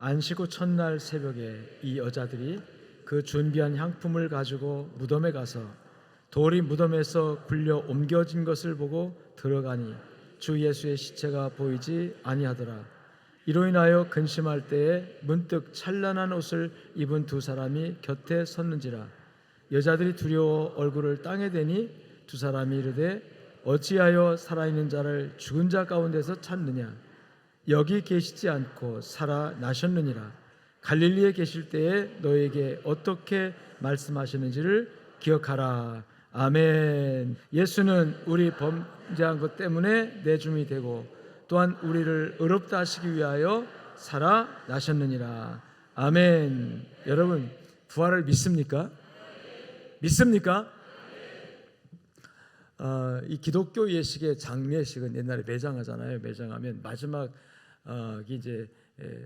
안식 후 첫날 새벽에 이 여자들이 그 준비한 향품을 가지고 무덤에 가서 돌이 무덤에서 굴려 옮겨진 것을 보고 들어가니 주 예수의 시체가 보이지 아니하더라. 이로 인하여 근심할 때에 문득 찬란한 옷을 입은 두 사람이 곁에 섰는지라. 여자들이 두려워 얼굴을 땅에 대니 두 사람이 이르되 어찌하여 살아있는 자를 죽은 자 가운데서 찾느냐. 여기 계시지 않고 살아나셨느니라. 갈릴리에 계실 때에 너에게 어떻게 말씀하시는지를 기억하라. 아멘. 예수는 우리 범죄한 것 때문에 내줌이 되고 또한 우리를 의롭다 하시기 위하여 살아나셨느니라. 아멘. 여러분, 부활을 믿습니까? 믿습니까? 이 기독교 예식의 장례식은 옛날에 매장하잖아요. 매장하면 마지막 이제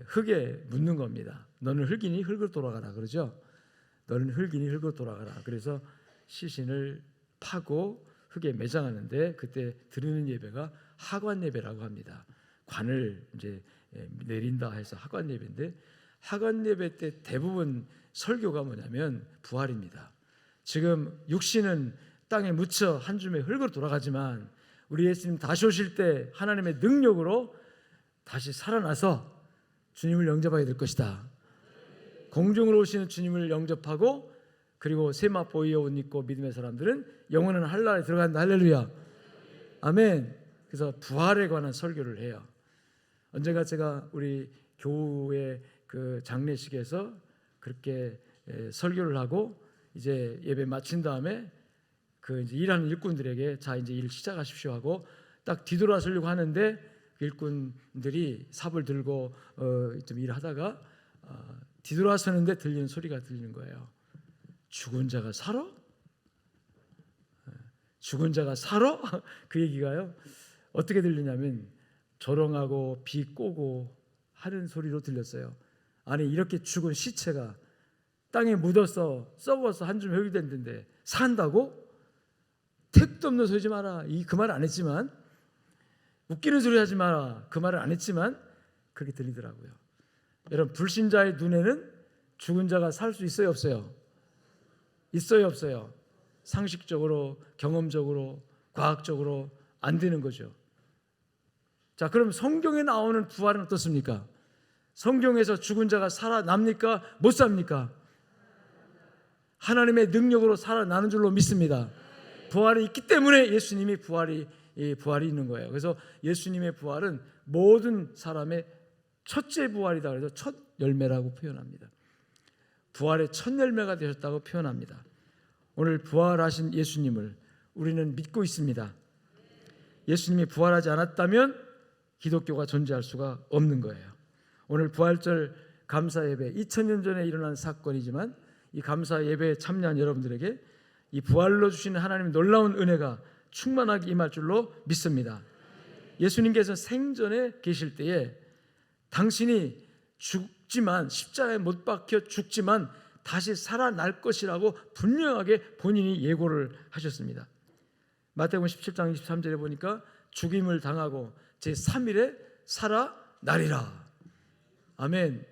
흙에 묻는 겁니다. 너는 흙이니 흙으로 돌아가라 그러죠. 너는 흙이니 흙으로 돌아가라. 그래서 시신을 파고 흙에 매장하는데 그때 드리는 예배가 하관 예배라고 합니다. 관을 이제 내린다 해서 하관 예배인데, 하관 예배 때 대부분 설교가 뭐냐면 부활입니다. 지금 육신은 땅에 묻혀 한 줌의 흙으로 돌아가지만 우리 예수님 다시 오실 때 하나님의 능력으로 다시 살아나서 주님을 영접하게 될 것이다. 공중으로 오시는 주님을 영접하고 그리고 세마포이어 옷 입고 믿음의 사람들은 영원한 한나라에 들어간다. 할렐루야. 아멘. 그래서 부활에 관한 설교를 해요. 언젠가 제가 우리 교회 그 장례식에서 그렇게 설교를 하고 이제 예배 마친 다음에 그 이제 일하는 일꾼들에게 자 이제 일 시작하십시오 하고 딱 뒤돌아서려고 하는데 일꾼들이 삽을 들고 좀 일하다가 뒤돌아서는데 들리는 소리가 들리는 거예요. 죽은 자가 살아? 죽은 자가 살아? 그 얘기가요. 어떻게 들리냐면 조롱하고 비꼬고 하는 소리로 들렸어요. 아니 이렇게 죽은 시체가 땅에 묻어서 썩어서 한 줌 흙이 됐는데 산다고? 택도 없는 소리지 마라. 그 말 안 했지만, 웃기는 소리 하지 마라. 그 말을 안 했지만 그렇게 들리더라고요. 여러분, 불신자의 눈에는 죽은 자가 살 수 있어요, 없어요? 있어요, 없어요? 상식적으로, 경험적으로, 과학적으로 안 되는 거죠. 자, 그럼 성경에 나오는 부활은 어떻습니까? 성경에서 죽은 자가 살아납니까? 못 삽니까? 하나님의 능력으로 살아나는 줄로 믿습니다. 부활이 있기 때문에 예수님이 부활이 있는 거예요. 그래서 예수님의 부활은 모든 사람의 첫째 부활이다 그래서 첫 열매라고 표현합니다. 부활의 첫 열매가 되셨다고 표현합니다. 오늘 부활하신 예수님을 우리는 믿고 있습니다. 예수님이 부활하지 않았다면 기독교가 존재할 수가 없는 거예요. 오늘 부활절 감사 예배 2000년 전에 일어난 사건이지만 이 감사 예배에 참여한 여러분들에게 이 부활로 주시는 하나님의 놀라운 은혜가 충만하게 임할 줄로 믿습니다. 예수님께서 생전에 계실 때에 당신이 죽지만 십자가에 못 박혀 죽지만 다시 살아날 것이라고 분명하게 본인이 예고를 하셨습니다. 마태복음 17장 23절에 보니까 죽임을 당하고 제3일에 살아나리라. 아멘.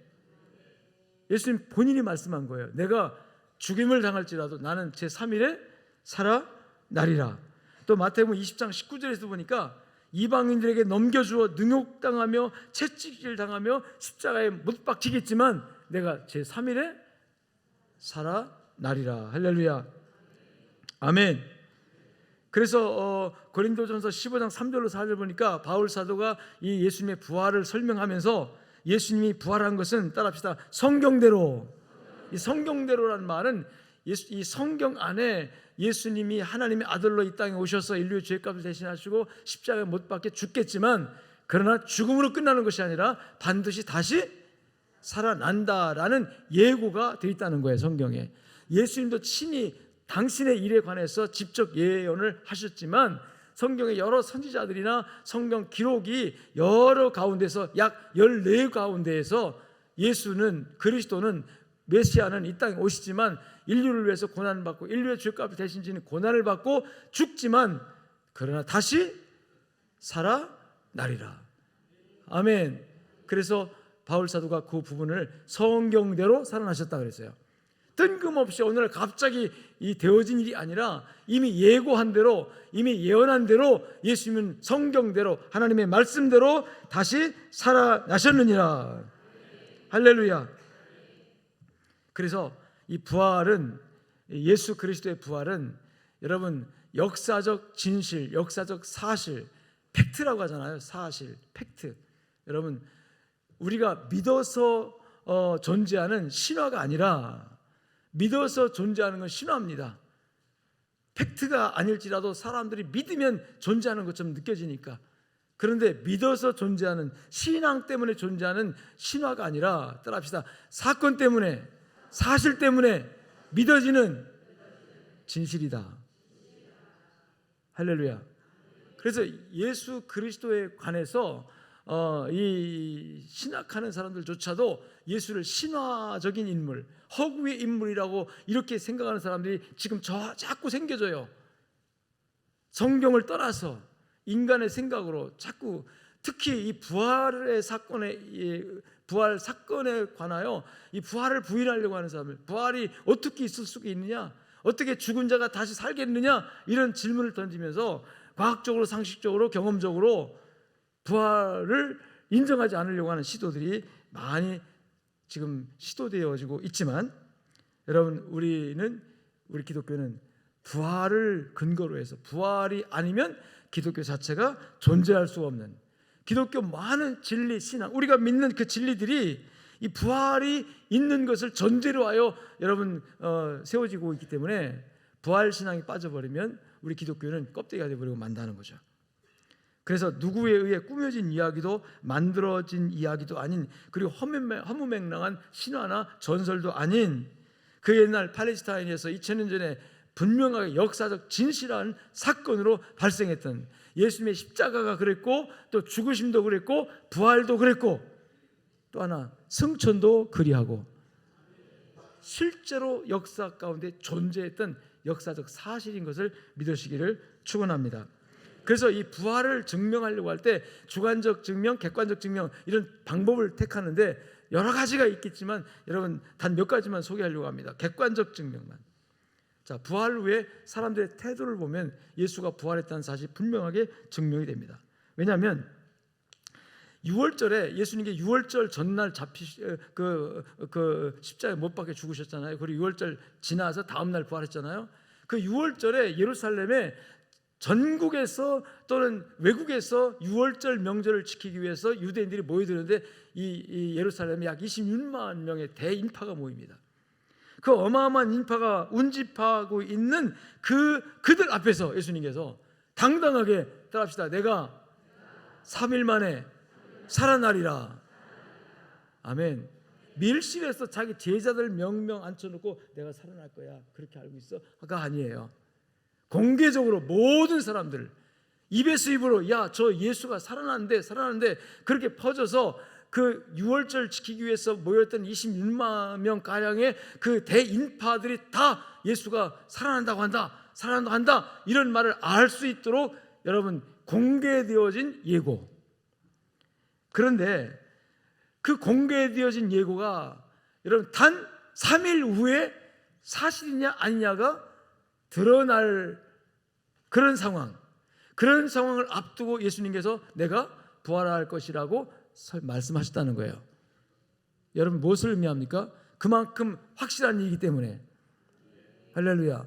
예수님 본인이 말씀한 거예요. 내가 죽임을 당할지라도 나는 제3일에 살아나리라. 또 마태복음 20장 19절에서 보니까 이방인들에게 넘겨주어 능욕당하며 채찍질 당하며 십자가에 못 박히겠지만 내가 제3일에 살아나리라. 할렐루야. 아멘. 그래서 고린도전서 15장 3절로 4절 보니까 바울 사도가 이 예수님의 부활을 설명하면서 예수님이 부활한 것은 따라합시다. 성경대로. 이 성경대로라는 말은 이 성경 안에 예수님이 하나님의 아들로 이 땅에 오셔서 인류의 죄값을 대신하시고 십자가에 못 박혀 죽겠지만 그러나 죽음으로 끝나는 것이 아니라 반드시 다시 살아난다라는 예고가 되어 있다는 거예요. 성경에. 예수님도 친히 당신의 일에 관해서 직접 예언을 하셨지만 성경의 여러 선지자들이나 성경 기록이 여러 가운데서 약 14가운데에서 예수는 그리스도는 메시아는 이 땅에 오시지만 인류를 위해서 고난을 받고 인류의 죄값을 대신 지는 고난을 받고 죽지만 그러나 다시 살아나리라. 아멘. 그래서 바울 사도가 그 부분을 성경대로 살아나셨다 그랬어요. 뜬금없이 오늘 갑자기 되어진 일이 아니라 이미 예고한 대로, 이미 예언한 대로 예수님은 성경대로 하나님의 말씀대로 다시 살아나셨느니라. 할렐루야. 그래서 이 부활은, 예수 그리스도의 부활은 여러분 역사적 진실, 역사적 사실, 팩트라고 하잖아요. 사실, 팩트. 여러분 우리가 믿어서 존재하는 신화가 아니라, 믿어서 존재하는 건 신화입니다. 팩트가 아닐지라도 사람들이 믿으면 존재하는 것처럼 느껴지니까. 그런데 믿어서 존재하는, 신앙 때문에 존재하는 신화가 아니라, 따라합시다, 사건 때문에, 사실 때문에 믿어지는 진실이다. 할렐루야. 그래서 예수 그리스도에 관해서 이 신학하는 사람들조차도 예수를 신화적인 인물, 허구의 인물이라고 이렇게 생각하는 사람들이 지금 자꾸 생겨져요. 성경을 떠나서 인간의 생각으로 자꾸, 특히 이 부활의 사건에, 부활 사건에 관하여 이 부활을 부인하려고 하는 사람들, 부활이 어떻게 있을 수가 있느냐, 어떻게 죽은 자가 다시 살겠느냐, 이런 질문을 던지면서 과학적으로, 상식적으로, 경험적으로 부활을 인정하지 않으려고 하는 시도들이 많이 지금 시도되어지고 있지만, 여러분 우리 기독교는 부활을 근거로 해서, 부활이 아니면 기독교 자체가 존재할 수 없는, 기독교 많은 진리, 신앙, 우리가 믿는 그 진리들이 이 부활이 있는 것을 전제로 하여 여러분 세워지고 있기 때문에, 부활 신앙이 빠져버리면 우리 기독교는 껍데기가 되어버리고 만다는 거죠. 그래서 누구에 의해 꾸며진 이야기도 만들어진 이야기도 아닌, 그리고 허무맹랑한 신화나 전설도 아닌, 그 옛날 팔레스타인에서 2000년 전에 분명하게 역사적 진실한 사건으로 발생했던, 예수님의 십자가가 그랬고, 또 죽으심도 그랬고, 부활도 그랬고, 또 하나 승천도 그리하고, 실제로 역사 가운데 존재했던 역사적 사실인 것을 믿으시기를 축원합니다. 그래서 이 부활을 증명하려고 할 때 주관적 증명, 객관적 증명, 이런 방법을 택하는데 여러 가지가 있겠지만 여러분 단 몇 가지만 소개하려고 합니다. 객관적 증명만. 자, 부활 후에 사람들의 태도를 보면 예수가 부활했다는 사실이 분명하게 증명이 됩니다. 왜냐하면 6월절에 예수님께 6월절 전날 십자가에 못 박혀 죽으셨잖아요. 그리고 6월절 지나서 다음 날 부활했잖아요. 그 6월절에 예루살렘에 전국에서 또는 외국에서 6월절 명절을 지키기 위해서 유대인들이 모여드는데 이 예루살렘에 약 26만 명의 대인파가 모입니다. 그 어마어마한 인파가 운집하고 있는 그들 앞에서 예수님께서 당당하게, 따라합시다, 내가 3일 만에 살아나리라. 아멘. 밀실에서 자기 제자들 명명 앉혀놓고 내가 살아날 거야, 그렇게 알고 있어가 아니에요. 공개적으로 모든 사람들 입에서 입으로, 야, 저 예수가 살아났는데 그렇게 퍼져서 그 6월절 지키기 위해서 모였던 26만 명 가량의 그 대인파들이 다 예수가 살아난다고 한다 이런 말을 알 수 있도록 여러분 공개되어진 예고. 그런데 그 공개되어진 예고가 여러분 단 3일 후에 사실이냐 아니냐가 드러날 그런 상황을 앞두고 예수님께서 내가 부활할 것이라고 말씀하셨다는 거예요. 여러분 무엇을 의미합니까? 그만큼 확실한 일이기 때문에. 할렐루야.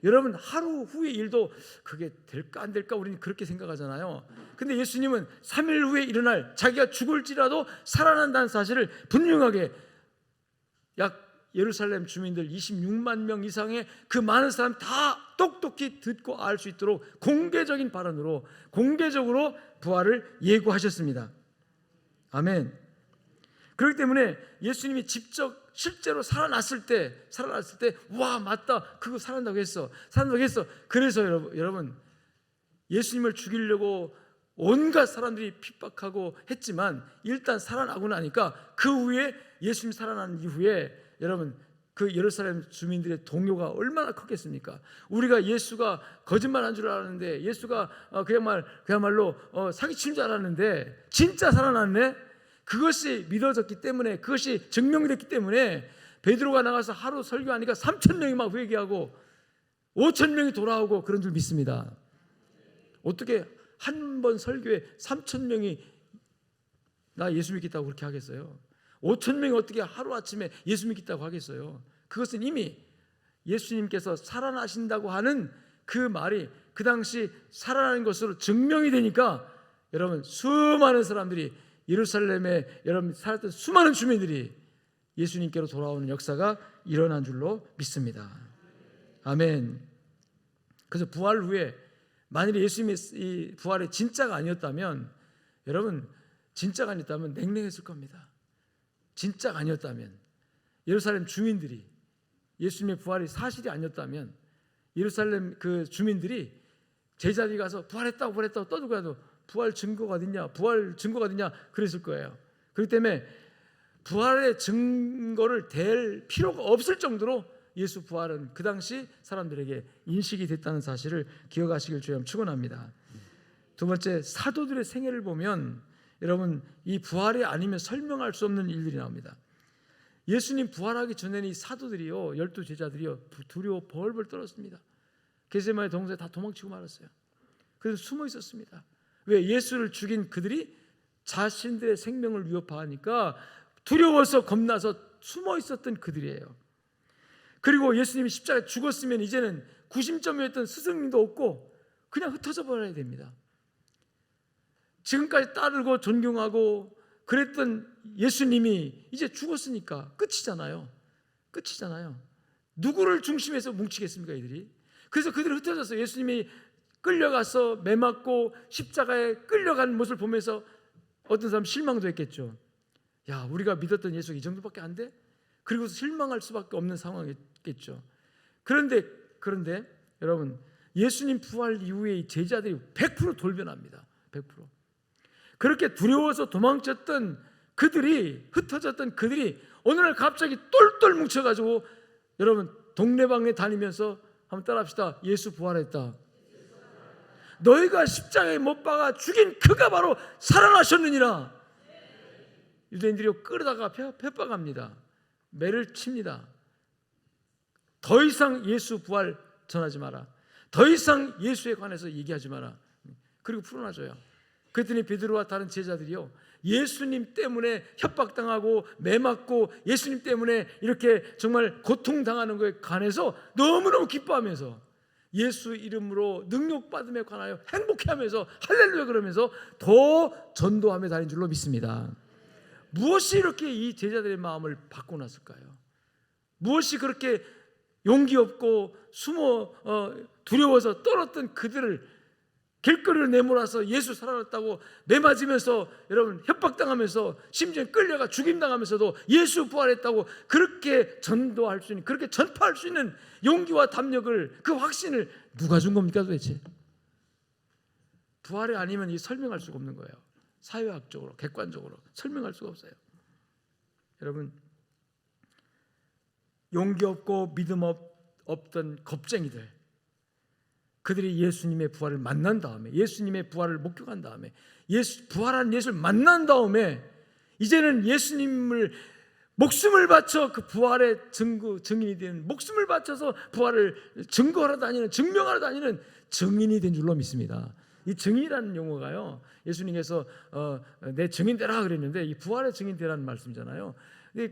여러분 하루 후의 일도 그게 될까 안 될까 우리는 그렇게 생각하잖아요. 근데 예수님은 3일 후에 일어날, 자기가 죽을지라도 살아난다는 사실을 분명하게, 약 예루살렘 주민들 26만 명 이상의 그 많은 사람 다 똑똑히 듣고 알 수 있도록 공개적인 발언으로 공개적으로 부활을 예고하셨습니다. 아멘. 그렇기 때문에 예수님이 직접 실제로 살아났을 때 와, 맞다, 그거 살아난다고 했어. 그래서 여러분 예수님을 죽이려고 온갖 사람들이 핍박하고 했지만 일단 살아나고 나니까 그 후에 예수님 살아난 이후에 여러분 그 예루살렘 주민들의 동요가 얼마나 컸겠습니까? 우리가 예수가 거짓말한 줄 알았는데, 예수가 그야말로 사기친 줄 알았는데 진짜 살아났네. 그것이 믿어졌기 때문에, 그것이 증명이 됐기 때문에 베드로가 나가서 하루 설교하니까 3,000명이 막 회개하고 5,000명이 돌아오고 그런 줄 믿습니다. 어떻게 한 번 설교에 3,000명이 나 예수 믿겠다고 그렇게 하겠어요? 5,000명이 어떻게 하루아침에 예수 믿겠다고 하겠어요? 그것은 이미 예수님께서 살아나신다고 하는 그 말이 그 당시 살아나는 것으로 증명이 되니까 여러분, 수많은 사람들이, 예루살렘에 여러분 살았던 수많은 주민들이 예수님께로 돌아오는 역사가 일어난 줄로 믿습니다. 아멘. 그래서 부활 후에 만일에 예수님의 이 부활이 진짜가 아니었다면, 여러분 진짜가 아니었다면 냉랭했을 겁니다. 진짜가 아니었다면, 예루살렘 주민들이 예수님의 부활이 사실이 아니었다면 예루살렘 그 주민들이 제자들이 가서 부활했다고 떠들고 해도 부활 증거가 어딨냐, 부활 증거가 어딨냐 그랬을 거예요. 그렇기 때문에 부활의 증거를 댈 필요가 없을 정도로 예수 부활은 그 당시 사람들에게 인식이 됐다는 사실을 기억하시길 주여 축원합니다. 두 번째, 사도들의 생애를 보면 여러분 이 부활이 아니면 설명할 수 없는 일들이 나옵니다. 예수님 부활하기 전에는 이 사도들이요, 12 제자들이요, 두려워 벌벌 떨었습니다. 겟세마네 동산에 다 도망치고 말았어요. 그래서 숨어 있었습니다. 왜? 예수를 죽인 그들이 자신들의 생명을 위협하니까 두려워서 겁나서 숨어 있었던 그들이에요. 그리고 예수님이 십자가에 죽었으면 이제는 구심점이었던 스승님도 없고 그냥 흩어져 버려야 됩니다. 지금까지 따르고 존경하고 그랬던 예수님이 이제 죽었으니까 끝이잖아요. 누구를 중심에서 뭉치겠습니까, 이들이? 그래서 그들이 흩어져서 예수님이 끌려가서 매 맞고 십자가에 끌려간 모습을 보면서 어떤 사람 실망도 했겠죠. 야, 우리가 믿었던 예수가 이 정도밖에 안 돼? 그리고 실망할 수밖에 없는 상황이겠죠. 그런데 여러분, 예수님 부활 이후에 이 제자들이 100% 돌변합니다. 100%. 그렇게 두려워서 도망쳤던 그들이, 흩어졌던 그들이 어느 날 갑자기 똘똘 뭉쳐가지고 여러분 동네방네 다니면서 한번 따라합시다. 예수 부활했다. 너희가 십자가에 못 박아 죽인 그가 바로 살아나셨느니라. 유대인들이 끌어다가 핍박합니다. 매를 칩니다. 더 이상 예수 부활 전하지 마라. 더 이상 예수에 관해서 얘기하지 마라. 그리고 풀어놔줘요. 그랬더니 베드로와 다른 제자들이요, 예수님 때문에 협박당하고 매맞고 예수님 때문에 이렇게 정말 고통당하는 것에 관해서 너무너무 기뻐하면서 예수 이름으로 능력받음에 관하여 행복해하면서 할렐루야 그러면서 더 전도하며 다닌 줄로 믿습니다. 무엇이 이렇게 이 제자들의 마음을 바꿔놨을까요? 무엇이 그렇게 용기 없고 두려워서 떨었던 그들을 길거리로 내몰아서 예수 살아났다고 매맞으면서 여러분 협박당하면서 심지어 끌려가 죽임당하면서도 예수 부활했다고 그렇게 전도할 수 있는, 그렇게 전파할 수 있는 용기와 담력을, 그 확신을 누가 준 겁니까 도대체? 부활이 아니면 이 설명할 수가 없는 거예요. 사회학적으로, 객관적으로 설명할 수가 없어요. 여러분, 용기 없고 믿음 없던 겁쟁이들, 그들이 예수님의 부활을 만난 다음에, 예수님의 부활을 목격한 다음에, 부활한 예수를 만난 다음에 이제는 예수님을 목숨을 바쳐 그 부활의 증인이 되는, 목숨을 바쳐서 부활을 증거하러 다니는, 증명하러 다니는 증인이 된 줄로 믿습니다. 이 증인이라는 용어가요, 예수님께서 내 증인 되라 그랬는데 이 부활의 증인 되라는 말씀이잖아요.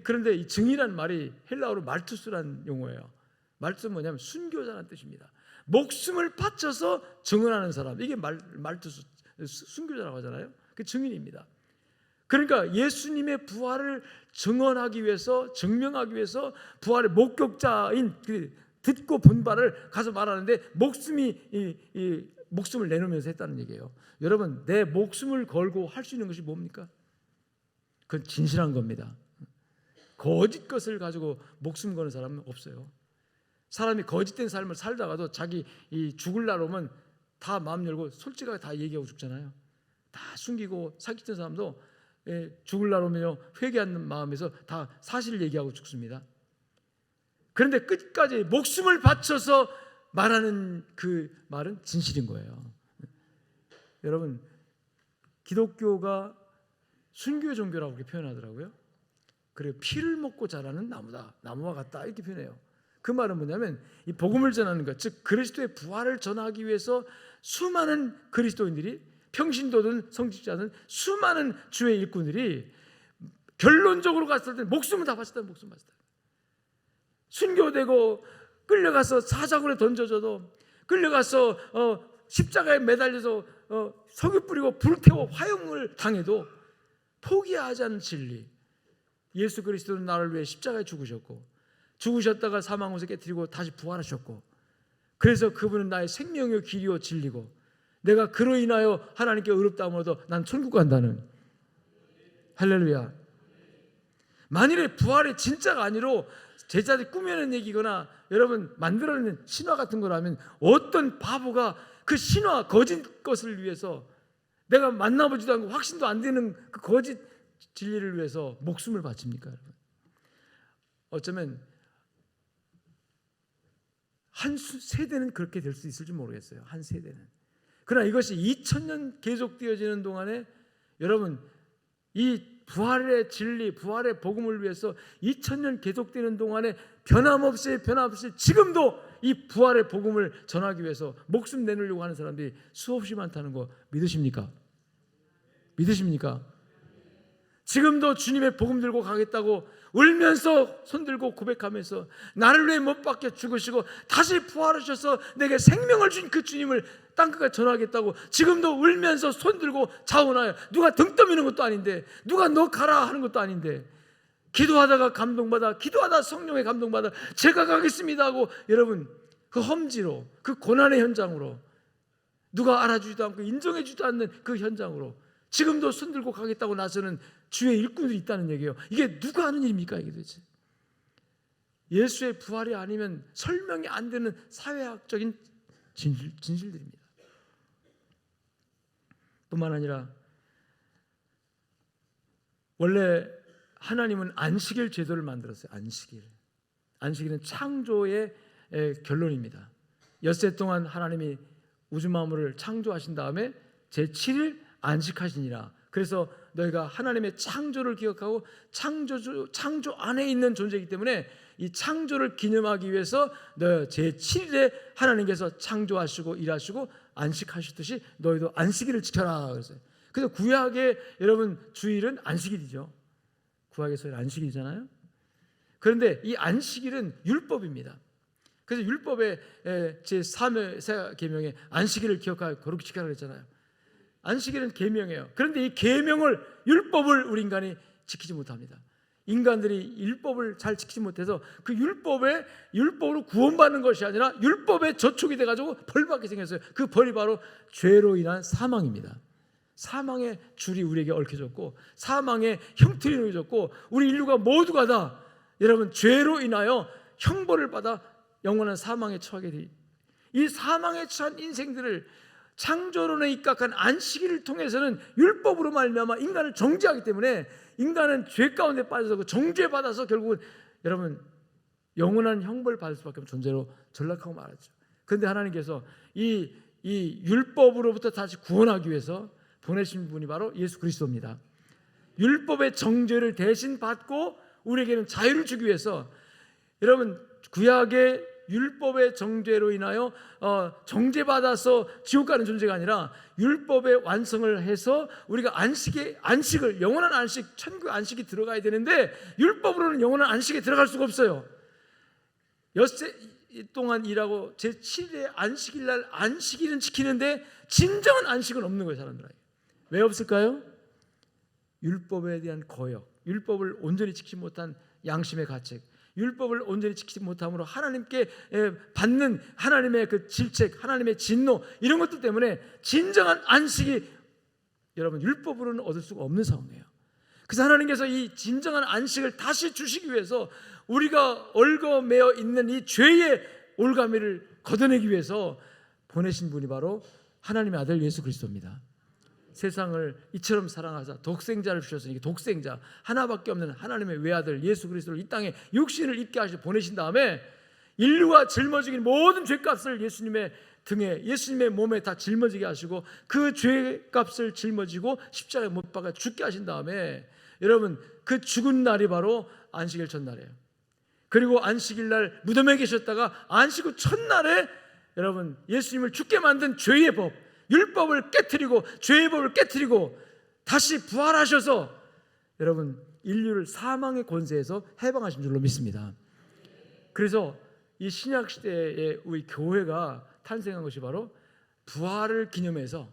그런데 이 증인이라는 말이 헬라어로 말투스라는 용어예요. 말투는 뭐냐면 순교자라는 뜻입니다. 목숨을 바쳐서 증언하는 사람, 이게 말투스, 순교자라고 하잖아요. 그 증인입니다. 그러니까 예수님의 부활을 증언하기 위해서, 증명하기 위해서 부활의 목격자인 듣고 본 바를 가서 말하는데 목숨을 내놓으면서 했다는 얘기예요. 여러분, 내 목숨을 걸고 할 수 있는 것이 뭡니까? 그건 진실한 겁니다. 거짓 것을 가지고 목숨 거는 사람은 없어요. 사람이 거짓된 삶을 살다가도 자기 죽을 날 오면 다 마음 열고 솔직하게 다 얘기하고 죽잖아요. 다 숨기고 사기친 사람도 죽을 날 오면 회개하는 마음에서 다 사실을 얘기하고 죽습니다. 그런데 끝까지 목숨을 바쳐서 말하는 그 말은 진실인 거예요. 여러분, 기독교가 순교의 종교라고 그렇게 표현하더라고요. 그리고 피를 먹고 자라는 나무다, 나무와 같다 이렇게 표현해요. 그 말은 뭐냐면 이 복음을 전하는 것, 즉 그리스도의 부활을 전하기 위해서 수많은 그리스도인들이, 평신도든 성직자든 수많은 주의 일꾼들이 결론적으로 갔을 때 목숨을 다 바쳤다. 목숨 바쳤다. 순교되고 끌려가서 사자굴에 던져져도, 끌려가서 십자가에 매달려서 석유 뿌리고 불태워 화형을 당해도 포기하지 않는 진리, 예수 그리스도는 나를 위해 십자가에 죽으셨고, 죽으셨다가 사망에서 깨뜨리고 다시 부활하셨고, 그래서 그분은 나의 생명이요 길이요 진리고, 내가 그로 인하여 하나님께 의롭다함을 얻어 난 천국 간다는, 할렐루야. 만일에 부활이 진짜가 아니로 제자들이 꾸며낸 얘기거나 여러분 만들어낸 신화 같은 거라면, 어떤 바보가 그 신화 거짓 것을 위해서, 내가 만나보지도 않고 확신도 안 되는 그 거짓 진리를 위해서 목숨을 바칩니까? 여러분, 어쩌면 한 세대는 그렇게 될 수 있을지 모르겠어요. 한 세대는. 그러나 이것이 2000년 계속되어지는 동안에 여러분, 이 부활의 진리, 부활의 복음을 위해서 2000년 계속되는 동안에 변함없이 지금도 이 부활의 복음을 전하기 위해서 목숨 내놓으려고 하는 사람들이 수없이 많다는 거 믿으십니까? 믿으십니까? 지금도 주님의 복음 들고 가겠다고 울면서 손들고 고백하면서 나를 위해 못 박혀 죽으시고 다시 부활하셔서 내게 생명을 준 그 주님을 땅끝까지 전하겠다고 지금도 울면서 손들고 자원하여, 누가 등 떠미는 것도 아닌데, 누가 너 가라 하는 것도 아닌데, 기도하다가 감동받아, 기도하다 성령의 감동받아 제가 가겠습니다 하고, 여러분 그 험지로, 그 고난의 현장으로, 누가 알아주지도 않고 인정해주지도 않는 그 현장으로 지금도 손들고 가겠다고 나서는 주의 일꾼들이 있다는 얘기예요. 이게 누가 하는 일입니까 이게 도대체? 예수의 부활이 아니면 설명이 안 되는 사회학적인 진실들입니다. 뿐만 아니라 원래 하나님은 안식일 제도를 만들었어요. 안식일은 창조의 결론입니다. 엿새 동안 하나님이 우주 만물을 창조하신 다음에 제7일 안식하시니라. 그래서 너희가 하나님의 창조를 기억하고 창조 안에 있는 존재이기 때문에 이 창조를 기념하기 위해서 너 제7일에 하나님께서 창조하시고 일하시고 안식하셨듯이 너희도 안식일을 지켜라 그랬어요. 그래서 구약의 여러분 주일은 안식일이죠. 구약에서 안식일이잖아요. 그런데 이 안식일은 율법입니다. 그래서 율법의 제3회 계명에 안식일을 기억하고 거룩히 지켜라 그랬잖아요. 안식일은 계명이에요. 그런데 이 계명을, 율법을 우리 인간이 지키지 못합니다. 인간들이 율법을 잘 지키지 못해서 그 율법으로 구원받는 것이 아니라 율법에 저촉이 돼가지고 벌받게 생겼어요. 그 벌이 바로 죄로 인한 사망입니다. 사망의 줄이 우리에게 얽혀졌고, 사망의 형틀이 놓여졌고, 우리 인류가 모두가 다 여러분 죄로 인하여 형벌을 받아 영원한 사망에 처하게 돼. 이 사망에 처한 인생들을 창조론에 입각한 안식일을 통해서는 율법으로 말미암아 인간을 정죄하기 때문에 인간은 죄 가운데 빠져서 그 정죄받아서 결국은 여러분 영원한 형벌 받을 수밖에 없는 존재로 전락하고 말았죠. 그런데 하나님께서 이 율법으로부터 다시 구원하기 위해서 보내신 분이 바로 예수 그리스도입니다. 율법의 정죄를 대신 받고 우리에게는 자유를 주기 위해서, 여러분 구약의 율법의 정죄로 인하여 정죄받아서 지옥 가는 존재가 아니라 율법의 완성을 해서 우리가 안식을 영원한 안식, 천국 안식이 들어가야 되는데 율법으로는 영원한 안식에 들어갈 수가 없어요. 엿새 동안 일하고 제7일의 안식일 날 안식일은 지키는데 진정한 안식은 없는 거예요. 사람들에게. 왜 없을까요? 율법에 대한 거역, 율법을 온전히 지키지 못한 양심의 가책, 율법을 온전히 지키지 못함으로 하나님께 받는 하나님의 그 질책, 하나님의 진노, 이런 것들 때문에 진정한 안식이 여러분 율법으로는 얻을 수가 없는 상황이에요. 그래서 하나님께서 이 진정한 안식을 다시 주시기 위해서 우리가 얽어매어 있는 이 죄의 올가미를 걷어내기 위해서 보내신 분이 바로 하나님의 아들 예수 그리스도입니다. 세상을 이처럼 사랑하사 독생자를 주셨으니, 독생자 하나밖에 없는 하나님의 외아들 예수 그리스도를 이 땅에 육신을 입게 하셔서 보내신 다음에 인류가 짊어지긴 모든 죄값을 예수님의 등에, 예수님의 몸에 다 짊어지게 하시고 그 죄값을 짊어지고 십자가에 못 박아 죽게 하신 다음에 여러분 그 죽은 날이 바로 안식일 첫날이에요. 그리고 안식일 날 무덤에 계셨다가 안식 후 첫날에 여러분 예수님을 죽게 만든 죄의 법, 율법을 깨트리고 죄의 법을 깨트리고 다시 부활하셔서 여러분 인류를 사망의 권세에서 해방하신 줄로 믿습니다. 그래서 이 신약 시대의 우리 교회가 탄생한 것이 바로 부활을 기념해서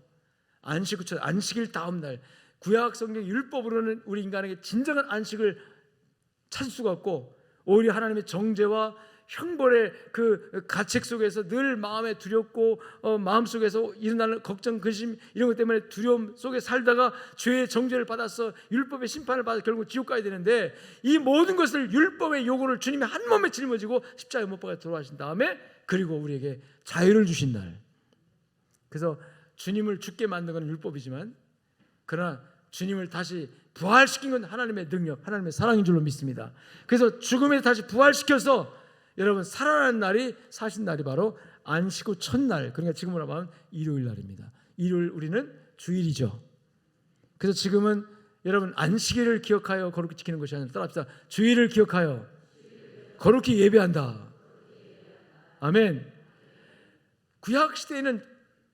안식 후 첫 안식일 다음 날 구약 성경 율법으로는 우리 인간에게 진정한 안식을 찾을 수가 없고 오히려 하나님의 정죄와 형벌의 그 가책 속에서 늘 마음에 두렵고 마음속에서 일어나는 걱정, 근심 이런 것 때문에 두려움 속에 살다가 죄의 정죄를 받아서 율법의 심판을 받아 결국 지옥 가야 되는데 이 모든 것을 율법의 요구를 주님이 한 몸에 짊어지고 십자가에 못 박아 돌아가신 다음에 그리고 우리에게 자유를 주신 날. 그래서 주님을 죽게 만든 건 율법이지만 그러나 주님을 다시 부활시킨 건 하나님의 능력, 하나님의 사랑인 줄로 믿습니다. 그래서 죽음에 다시 부활시켜서 여러분 살아나는 날이 사신 날이 바로 안식 후 첫날, 그러니까 지금으로 말하면 일요일 날입니다. 일요일 우리는 주일이죠. 그래서 지금은 여러분 안식일을 기억하여 거룩히 지키는 것이 아니라 따라합시다. 주일을 기억하여 거룩히 예배한다. 아멘. 구약 시대에는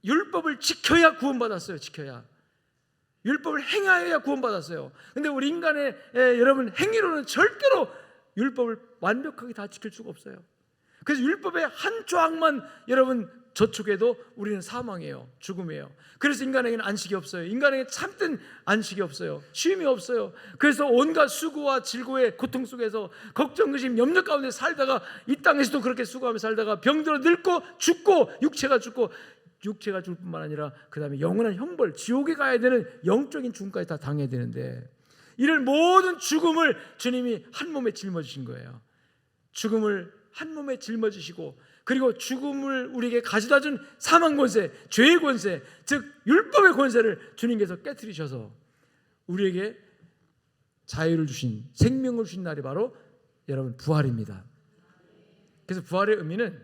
율법을 지켜야 구원받았어요. 지켜야. 율법을 행하여야 구원받았어요. 근데 우리 인간의 여러분 행위로는 절대로 율법을 완벽하게 다 지킬 수가 없어요. 그래서 율법의 한 조항만 여러분 저촉해도 우리는 사망이에요. 죽음이에요. 그래서 인간에게는 안식이 없어요. 인간에게 참된 안식이 없어요. 쉼이 없어요. 그래서 온갖 수고와 질고의 고통 속에서 걱정, 근심, 염려 가운데 살다가 이 땅에서도 그렇게 수고하며 살다가 병들어 늙고 죽고 육체가 죽고 육체가 죽을 뿐만 아니라 그 다음에 영원한 형벌, 지옥에 가야 되는 영적인 죽음까지 다 당해야 되는데 이런 모든 죽음을 주님이 한 몸에 짊어지신 거예요. 죽음을 한 몸에 짊어지시고 그리고 죽음을 우리에게 가져다 준 사망 권세, 죄의 권세, 즉 율법의 권세를 주님께서 깨트리셔서 우리에게 자유를 주신, 생명을 주신 날이 바로 여러분 부활입니다. 그래서 부활의 의미는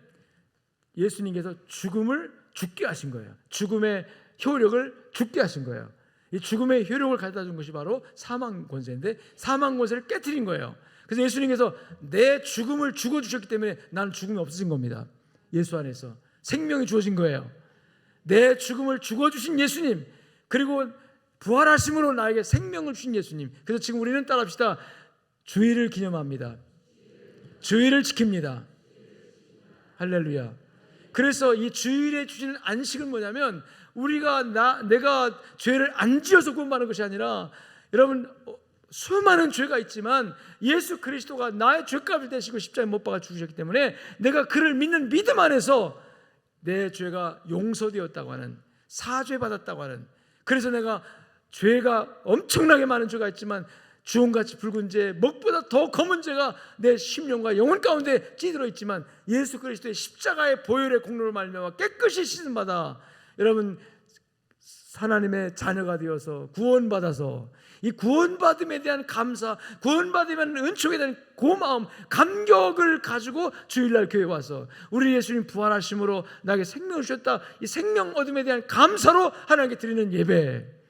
예수님께서 죽음을 죽게 하신 거예요. 죽음의 효력을 죽게 하신 거예요. 이 죽음의 효력을 가져다 준 것이 바로 사망 권세인데 사망 권세를 깨트린 거예요. 그래서 예수님께서 내 죽음을 죽어주셨기 때문에 나는 죽음이 없어진 겁니다. 예수 안에서 생명이 주어진 거예요. 내 죽음을 죽어주신 예수님, 그리고 부활하심으로 나에게 생명을 주신 예수님. 그래서 지금 우리는 따라합시다. 주일을 기념합니다. 주일을 지킵니다. 할렐루야. 그래서 이 주일에 주시는 안식은 뭐냐면 우리가 내가 죄를 안 지어서 구원받는 것이 아니라 여러분 수많은 죄가 있지만 예수 그리스도가 나의 죄값을 대시고 십자가에 못 박아 죽으셨기 때문에 내가 그를 믿는 믿음 안에서 내 죄가 용서되었다고 하는, 사죄받았다고 하는, 그래서 내가 죄가 엄청나게 많은 죄가 있지만 주홍같이 붉은 죄, 먹보다 더 검은 죄가 내 심령과 영혼 가운데 찌들어 있지만 예수 그리스도의 십자가의 보혈의 공로를 말미암아 깨끗이 씻음받아 여러분 하나님의 자녀가 되어서 구원받아서 이 구원받음에 대한 감사, 구원받으면 은총에 대한 고마움, 감격을 가지고 주일날 교회에 와서 우리 예수님 부활하심으로 나에게 생명을 주셨다, 이 생명 얻음에 대한 감사로 하나님께 드리는 예배.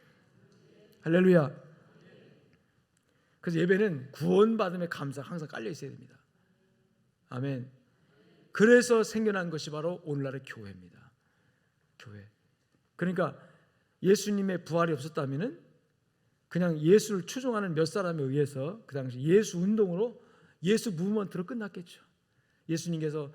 할렐루야. 그래서 예배는 구원받음의 감사가 항상 깔려 있어야 됩니다. 아멘. 그래서 생겨난 것이 바로 오늘날의 교회입니다. 교회. 그러니까 예수님의 부활이 없었다면은 그냥 예수를 추종하는 몇 사람에 의해서 그 당시 예수 운동으로 예수 무브먼트로 끝났겠죠. 예수님께서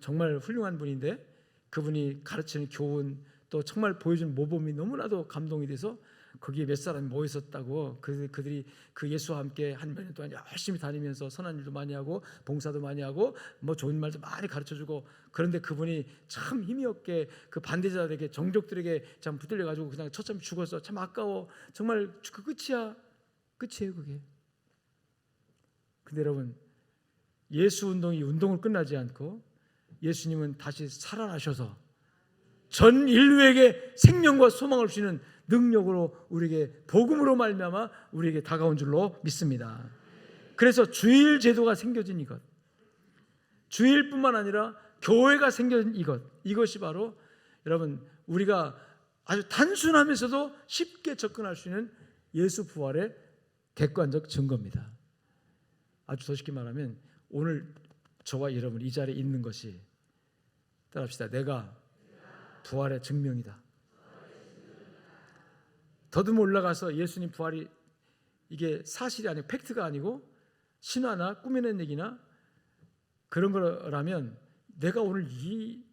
정말 훌륭한 분인데 그분이 가르치는 교훈 또 정말 보여준 모범이 너무나도 감동이 돼서 거기에 몇 사람이 모여 있었다고. 그들이 그 예수와 함께 한 몇 년 동안 열심히 다니면서 선한 일도 많이 하고 봉사도 많이 하고 뭐 좋은 말도 많이 가르쳐주고, 그런데 그분이 참 힘이 없게 그 반대자들에게 정족들에게 참 붙들려 가지고 그냥 처참히 죽었어. 참 아까워. 정말 그 끝이에요 그게. 근데 여러분 예수 운동이 운동을 끝나지 않고 예수님은 다시 살아나셔서 전 인류에게 생명과 소망을 주시는 능력으로 우리에게 복음으로 말미암아 우리에게 다가온 줄로 믿습니다. 그래서 주일 제도가 생겨진 이것, 주일뿐만 아니라 교회가 생긴 이것이 바로 여러분 우리가 아주 단순하면서도 쉽게 접근할 수 있는 예수 부활의 객관적 증거입니다. 아주 더 쉽게 말하면 오늘 저와 여러분 이 자리에 있는 것이, 따라합시다, 내가 부활의 증명이다. 더듬어 올라가서 예수님 부활이 이게 사실이 아니고 팩트가 아니고 신화나 꾸며낸 얘기나 그런 거라면 내가 오늘 이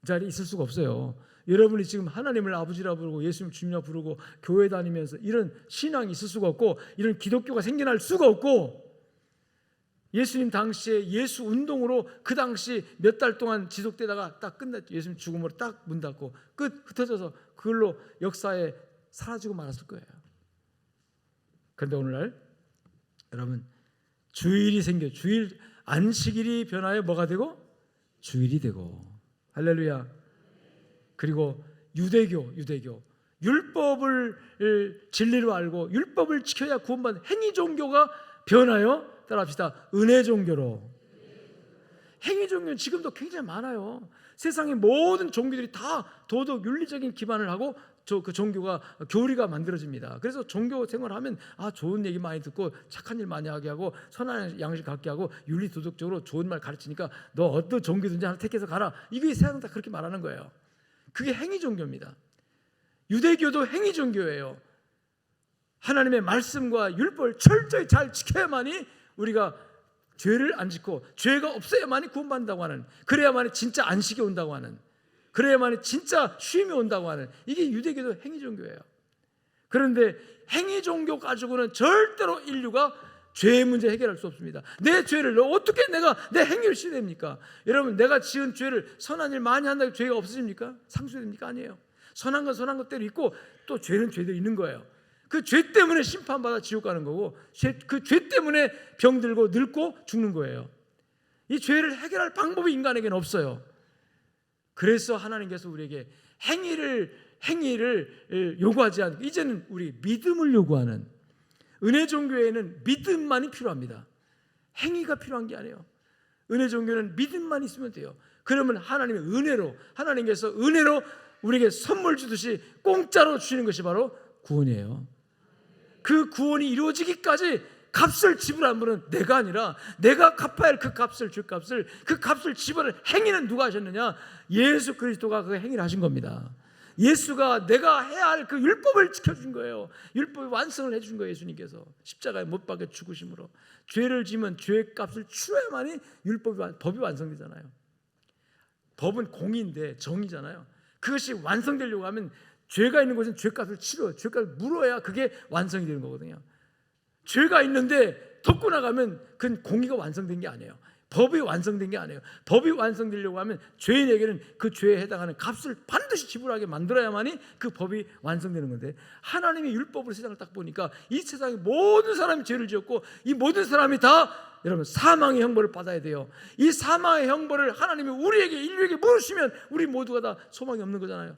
자리에 있을 수가 없어요. 여러분이 지금 하나님을 아버지라 부르고 예수님 주님이라 부르고 교회 다니면서 이런 신앙이 있을 수가 없고 이런 기독교가 생겨날 수가 없고, 예수님 당시에 예수 운동으로 그 당시 몇 달 동안 지속되다가 딱 끝났죠. 예수님 죽음으로 딱 문 닫고 끝 흩어져서 그걸로 역사에 사라지고 말았을 거예요. 그런데 오늘날 여러분 주일이 생겨, 주일 안식일이 변하여 뭐가 되고? 주일이 되고. 할렐루야. 그리고 유대교 율법을 진리로 알고 율법을 지켜야 구원받는 행위 종교가 변하여, 따라합시다, 은혜 종교로. 행위 종교는 지금도 굉장히 많아요. 세상의 모든 종교들이 다 도덕 윤리적인 기반을 하고 그 종교가 교리가 만들어집니다. 그래서 종교 생활하면 좋은 얘기 많이 듣고 착한 일 많이 하게 하고 선한 양식 갖게 하고 윤리 도덕적으로 좋은 말 가르치니까 너 어떤 종교든지 하나 택해서 가라. 이게 세상 다 그렇게 말하는 거예요. 그게 행위 종교입니다. 유대교도 행위 종교예요. 하나님의 말씀과 율법을 철저히 잘 지켜야만이 우리가 죄를 안 짓고 죄가 없어야만이 구원받는다고 하는, 그래야만이 진짜 안식이 온다고 하는, 그래야만이 진짜 쉼이 온다고 하는, 이게 유대교도 행위 종교예요. 그런데 행위 종교 가지고는 절대로 인류가 죄의 문제 해결할 수 없습니다. 내 죄를 어떻게 내가 내 행위를 씻어냅니까? 여러분, 내가 지은 죄를 선한 일 많이 한다고 죄가 없어집니까? 상수됩니까? 아니에요. 선한 건 선한 것대로 있고 또 죄는 죄대로 있는 거예요. 그 죄 때문에 심판받아 지옥 가는 거고 그 죄 때문에 병들고 늙고 죽는 거예요. 이 죄를 해결할 방법이 인간에게는 없어요. 그래서 하나님께서 우리에게 행위를 요구하지 않고 이제는 우리 믿음을 요구하는, 은혜 종교에는 믿음만이 필요합니다. 행위가 필요한 게 아니에요. 은혜 종교는 믿음만 있으면 돼요. 그러면 하나님의 은혜로, 하나님께서 은혜로 우리에게 선물 주듯이 공짜로 주시는 것이 바로 구원이에요. 그 구원이 이루어지기까지 값을 지불한 분은 내가 아니라 내가 갚아야 할 그 값을, 죗값을, 그 값을 지불할 행위는 누가 하셨느냐? 예수 그리스도가 그 행위를 하신 겁니다. 예수가 내가 해야 할 그 율법을 지켜준 거예요. 율법의 완성을 해준 거예요. 예수님께서 십자가에 못 박혀 죽으심으로. 죄를 지면 죄의 값을 치러야만이 법이 완성되잖아요. 법은 공의인데 정의잖아요. 그것이 완성되려고 하면 죄가 있는 곳은 죄값을 치러요. 죄값을 물어야 그게 완성이 되는 거거든요. 죄가 있는데 덮고 나가면 그건 공의가 완성된 게 아니에요. 법이 완성된 게 아니에요. 법이 완성되려고 하면 죄인에게는 그 죄에 해당하는 값을 반드시 지불하게 만들어야만이 그 법이 완성되는 건데, 하나님의 율법으로 세상을 딱 보니까 이 세상의 모든 사람이 죄를 지었고 이 모든 사람이 다 여러분 사망의 형벌을 받아야 돼요. 이 사망의 형벌을 하나님이 우리에게, 인류에게 물으시면 우리 모두가 다 소망이 없는 거잖아요.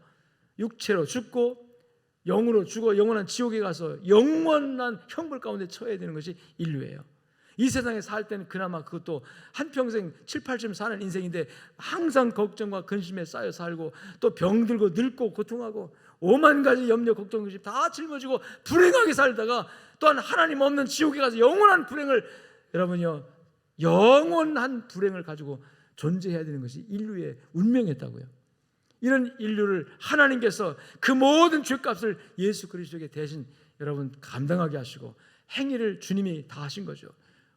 육체로 죽고 영으로 죽어 영원한 지옥에 가서 영원한 형벌 가운데 처해야 되는 것이 인류예요. 이 세상에 살 때는 그나마 그것도 한평생 7, 80 사는 인생인데 항상 걱정과 근심에 쌓여 살고 또 병들고 늙고 고통하고 5만 가지 염려 걱정 근심 다 짊어지고 불행하게 살다가 또한 하나님 없는 지옥에 가서 영원한 불행을, 여러분요, 영원한 불행을 가지고 존재해야 되는 것이 인류의 운명이었다고요. 이런 인류를 하나님께서 그 모든 죄값을 예수 그리스도에게 대신 여러분 감당하게 하시고 행위를 주님이 다 하신 거죠.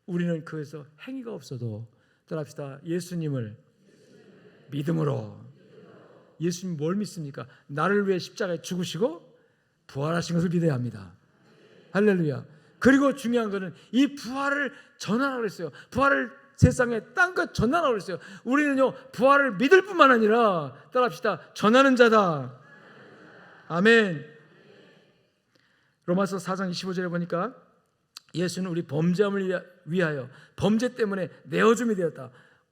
우리는 그래서 행위가 없어도, 따라합시다, 예수님을 믿음으로. 예수님 뭘 믿습니까? 나를 위해 십자가에 죽으시고 부활하신 것을 믿어야 합니다. 할렐루야. 그리고 중요한 것은 이 부활을 전하라고 그랬어요. 부활을 세상에 땅끝 전하라고 그랬어요. 우리는요 부활을 믿을 뿐만 아니라, 따라합시다, 전하는 자다. 아멘. 로마서 4장 25절에 보니까 예수는 우리 범죄함을 위하여 범죄 때문에 내어줌이 되었다.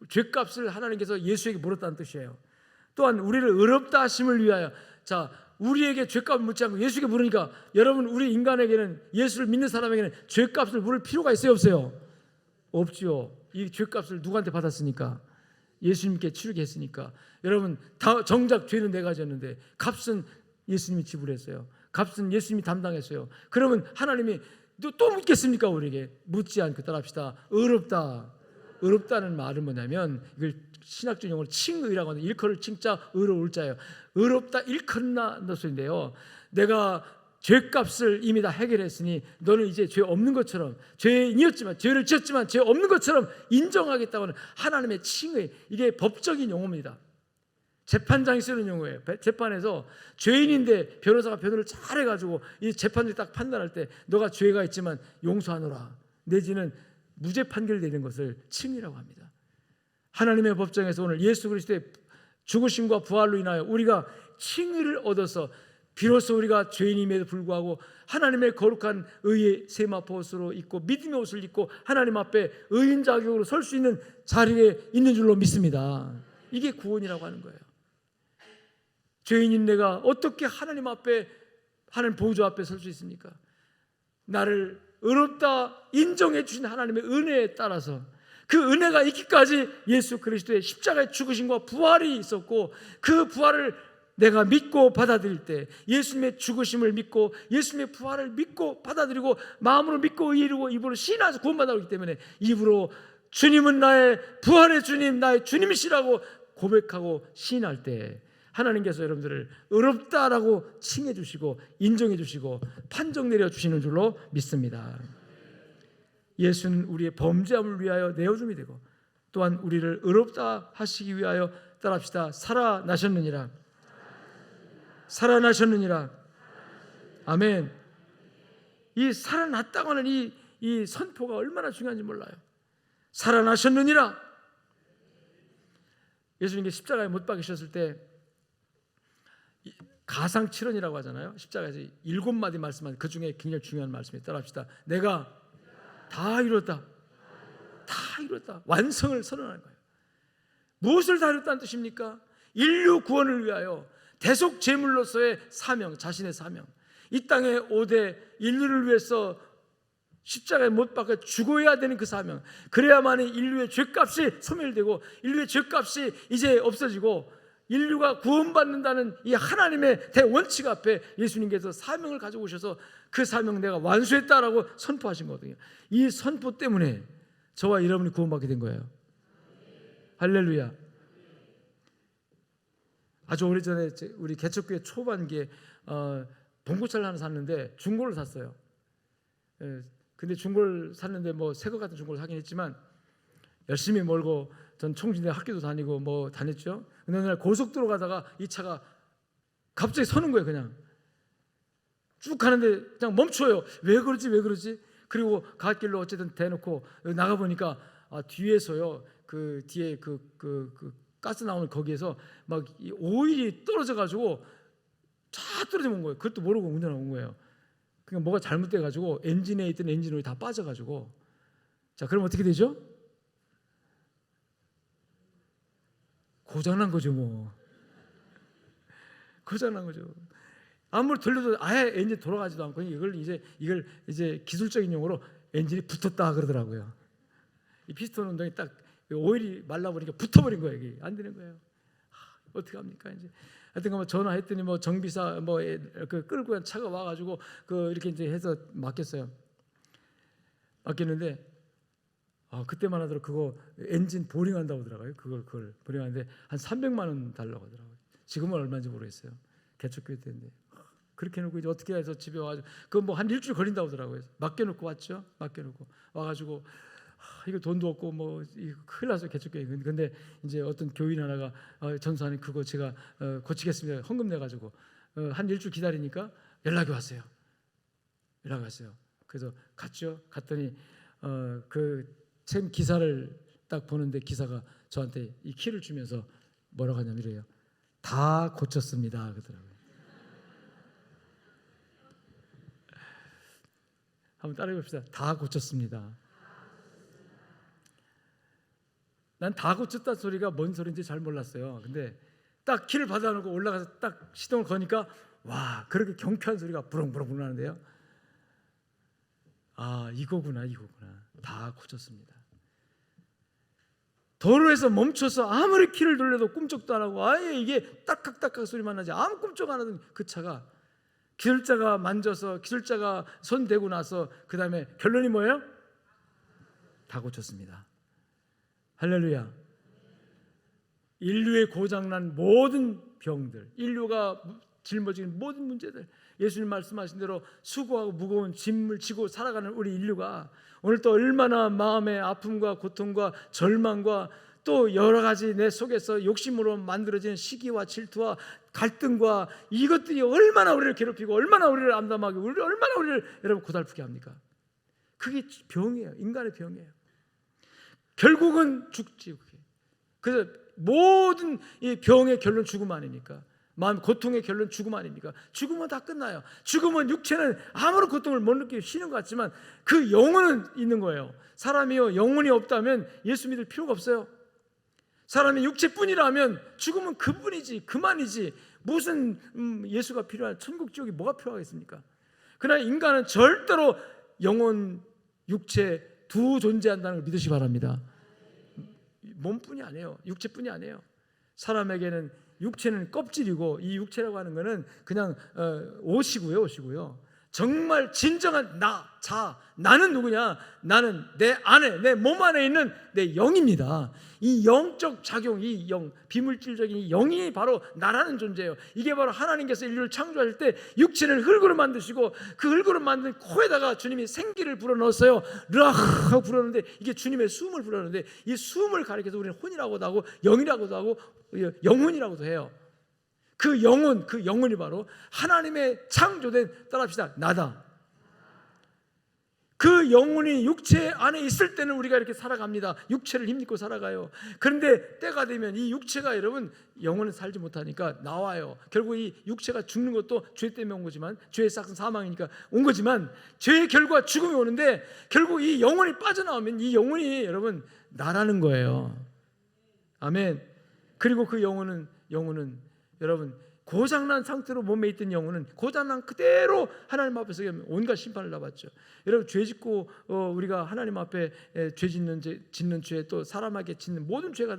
죄값을 하나님께서 예수에게 물었다는 뜻이에요. 또한 우리를 의롭다 하심을 위하여, 자, 우리에게 죄값을 묻지 않고 예수에게 물으니까 여러분, 우리 인간에게는, 예수를 믿는 사람에게는 죄값을 물을 필요가 있어요, 없어요? 없지요. 이 죄값을 누구한테 받았으니까? 예수님께 치르게 했으니까. 여러분, 정작 죄는 내가 졌는데 값은 예수님이 지불했어요. 값은 예수님이 담당했어요. 그러면 하나님이 또 묻겠습니까? 우리에게 묻지 않고 따라합시다. 의롭다. 의롭다는 말은 뭐냐면 이걸 신학적 용어로 칭의라고 하는데 일컬을 칭자 의로울 자예요. 의롭다 일컬나 소리인데요. 내가 죄값을 이미 다 해결했으니 너는 이제 죄 없는 것처럼, 죄인이었지만 죄를 지었지만 죄 없는 것처럼 인정하겠다고는 하나님의 칭의, 이게 법적인 용어입니다. 재판장이 쓰는 용어예요. 재판에서 죄인인데 변호사가 변호를 잘해가지고 이 재판을 딱 판단할 때 너가 죄가 있지만 용서하노라 내지는 무죄 판결되는 것을 칭의라고 합니다. 하나님의 법정에서 오늘 예수 그리스도의 죽으심과 부활로 인하여 우리가 칭의를 얻어서 비로소 우리가 죄인임에도 불구하고 하나님의 거룩한 의의 세마포옷으로 입고 믿음의 옷을 입고 하나님 앞에 의인 자격으로 설 수 있는 자리에 있는 줄로 믿습니다. 이게 구원이라고 하는 거예요. 죄인인 내가 어떻게 하나님 앞에, 하나님 보좌 앞에 설 수 있습니까? 나를 의롭다 인정해 주신 하나님의 은혜에 따라서 그 은혜가 있기까지 예수 그리스도의 십자가의 죽으심과 부활이 있었고 그 부활을 내가 믿고 받아들일 때 예수님의 죽으심을 믿고 예수님의 부활을 믿고 받아들이고 마음으로 믿고 이루고 입으로 신하서 구원받아오기 때문에 입으로 주님은 나의 부활의 주님, 나의 주님이시라고 고백하고 시인할 때 하나님께서 여러분들을 의롭다라고 칭해 주시고 인정해 주시고 판정 내려 주시는 줄로 믿습니다. 예수는 우리의 범죄함을 위하여 내어줌이 되고 또한 우리를 의롭다 하시기 위하여 따라합시다. 살아나셨느니라. 살아나셨느니라. 아멘. 이 살아났다고 하는 이 선포가 얼마나 중요한지 몰라요. 살아나셨느니라. 예수님께서 십자가에 못 박히셨을 때 가상칠언이라고 하잖아요. 십자가에서 7마디 말씀한 그 중에 굉장히 중요한 말씀이 따라합시다. 내가 다 이뤘다. 다 이뤘다. 완성을 선언하는 거예요. 무엇을 다 이뤘다는 뜻입니까? 인류 구원을 위하여 대속 제물로서의 사명, 자신의 사명. 이 땅에 오되 인류를 위해서 십자가에 못 박혀 죽어야 되는 그 사명. 그래야만이 인류의 죄값이 소멸되고 인류의 죄값이 이제 없어지고 인류가 구원받는다는 이 하나님의 대원칙 앞에 예수님께서 사명을 가지고 오셔서 그 사명 내가 완수했다라고 선포하신 거거든요. 이 선포 때문에 저와 여러분이 구원받게 된 거예요. 할렐루야. 아주 오래전에 우리 개척교회 초반기에 봉고차를 하나 샀는데 중고를 샀어요. 근데 중고를 샀는데 뭐 새 것 같은 중고를 사긴 했지만 열심히 몰고 전 총진대 학교도 다니고 뭐 다녔죠. 근데 어느 날 고속도로 가다가 이 차가 갑자기 서는 거예요. 그냥 쭉 가는데 그냥 멈춰요. 왜 그러지? 그리고 갓길로 어쨌든 대놓고 나가 보니까 뒤에서요. 그 뒤에 그 가스 나오는 거기에서 막 오일이 떨어져 가지고 쫙 떨어져 온 거예요. 그것도 모르고 운전하고 온 거예요. 그러니까 뭐가 잘못돼 가지고 엔진에 있던 엔진 오일이 다 빠져 가지고 자, 그럼 어떻게 되죠? 고장난 거죠, 뭐. 고장난 거죠. 아무리 돌려도 아예 엔진 돌아가지도 않고 이걸 이제 기술적인 용어로 엔진이 붙었다 그러더라고요. 이 피스톤 운동이 딱 오일이 말라버리니까 붙어버린 거예요. 이게 안 되는 거예요. 어떻게 합니까 이제? 하여튼 뭐 전화했더니 뭐 정비사 뭐 그 끌고 간 차가 와가지고 그 이렇게 이제 해서 맡겼어요. 맡겼는데 그때만 하더라도 그거 엔진 보링한다고 하더라고요. 그걸 보링하는데 한 300만 원 달라고 하더라고요. 지금은 얼마인지 모르겠어요. 개척교회 때인데 그렇게 해놓고 이제 어떻게 해서 집에 와가지고 그건 뭐 한 일주일 걸린다고 하더라고요. 맡겨놓고 왔죠. 맡겨놓고 와가지고 이거 돈도 없고 뭐 이거 큰일 났어요. 개척교회. 근데 이제 어떤 교인 하나가 전사님 그거 제가 고치겠습니다. 헌금 내가지고 한 일주일 기다리니까 연락이 왔어요. 그래서 갔죠. 갔더니 그 기사를 딱 보는데 기사가 저한테 이 키를 주면서 뭐라고 하냐면 이래요. 다 고쳤습니다. 그러더라고요. 한번 따라해 봅시다. 다 고쳤습니다. 난 다 고쳤다는 소리가 뭔 소리인지 잘 몰랐어요. 근데 딱 키를 받아놓고 올라가서 딱 시동을 거니까 와, 그렇게 경쾌한 소리가 부렁부렁 나는데요. 이거구나. 다 고쳤습니다. 도로에서 멈춰서 아무리 키를 돌려도 꿈쩍도 안 하고 아예 이게 딱딱딱딱 소리만 나지 아무 꿈쩍 안 하던 그 차가 기술자가 만져서 기술자가 손 대고 나서 그 다음에 결론이 뭐예요? 다 고쳤습니다. 할렐루야. 인류의 고장난 모든 병들, 인류가 짊어지는 모든 문제들, 예수님 말씀하신 대로 수고하고 무거운 짐을 지고 살아가는 우리 인류가 오늘 또 얼마나 마음의 아픔과 고통과 절망과 또 여러 가지 내 속에서 욕심으로 만들어진 시기와 질투와 갈등과 이것들이 얼마나 우리를 괴롭히고 얼마나 우리를 암담하게 얼마나 우리를 여러분 고달프게 합니까? 그게 병이에요. 인간의 병이에요. 결국은 죽지. 그래서 모든 이 병의 결론 죽음 아닙니까? 마음 고통의 결론 죽음 아닙니까? 죽으면 다 끝나요. 죽으면 육체는 아무런 고통을 못 느끼고 쉬는 것 같지만 그 영혼은 있는 거예요. 사람이요 영혼이 없다면 예수 믿을 필요가 없어요. 사람이 육체뿐이라면 죽으면 그뿐이지 그만이지 무슨 예수가 필요한 천국 지옥이 뭐가 필요하겠습니까? 그러나 인간은 절대로 영혼, 육체 두 존재한다는 걸 믿으시기 바랍니다. 몸뿐이 아니에요. 육체뿐이 아니에요. 사람에게는 육체는 껍질이고 이 육체라고 하는 것은 그냥 옷이고요. 정말 진정한 나는 누구냐? 나는 내 안에, 내 몸 안에 있는 내 영입니다. 이 영적 작용, 이 영, 비물질적인 이 영이 바로 나라는 존재예요. 이게 바로 하나님께서 인류를 창조하실 때 육체를 흙으로 만드시고 그 흙으로 만든 코에다가 주님이 생기를 불어넣었어요. 르아흐 하고 불어넣는데 이게 주님의 숨을 불어넣는데 이 숨을 가리켜서 우리는 혼이라고도 하고 영이라고도 하고 영혼이라고도 해요. 그 영혼이 바로 하나님의 창조된 따라합시다 나다. 그 영혼이 육체 안에 있을 때는 우리가 이렇게 살아갑니다. 육체를 힘입고 살아가요. 그런데 때가 되면 이 육체가 여러분 영혼은 살지 못하니까 나와요. 결국 이 육체가 죽는 것도 죄 때문에 온 거지만 죄의 싹은 사망이니까 온 거지만 죄의 결과 죽음이 오는데 결국 이 영혼이 빠져나오면 이 영혼이 여러분 나라는 거예요. 아멘. 그리고 그 영혼은 여러분 고장난 상태로 몸에 있던 영혼은 고장난 그대로 하나님 앞에서 온갖 심판을 받았죠. 여러분 죄 짓고 우리가 하나님 앞에 죄 짓는 죄 또 사람에게 짓는 모든 죄가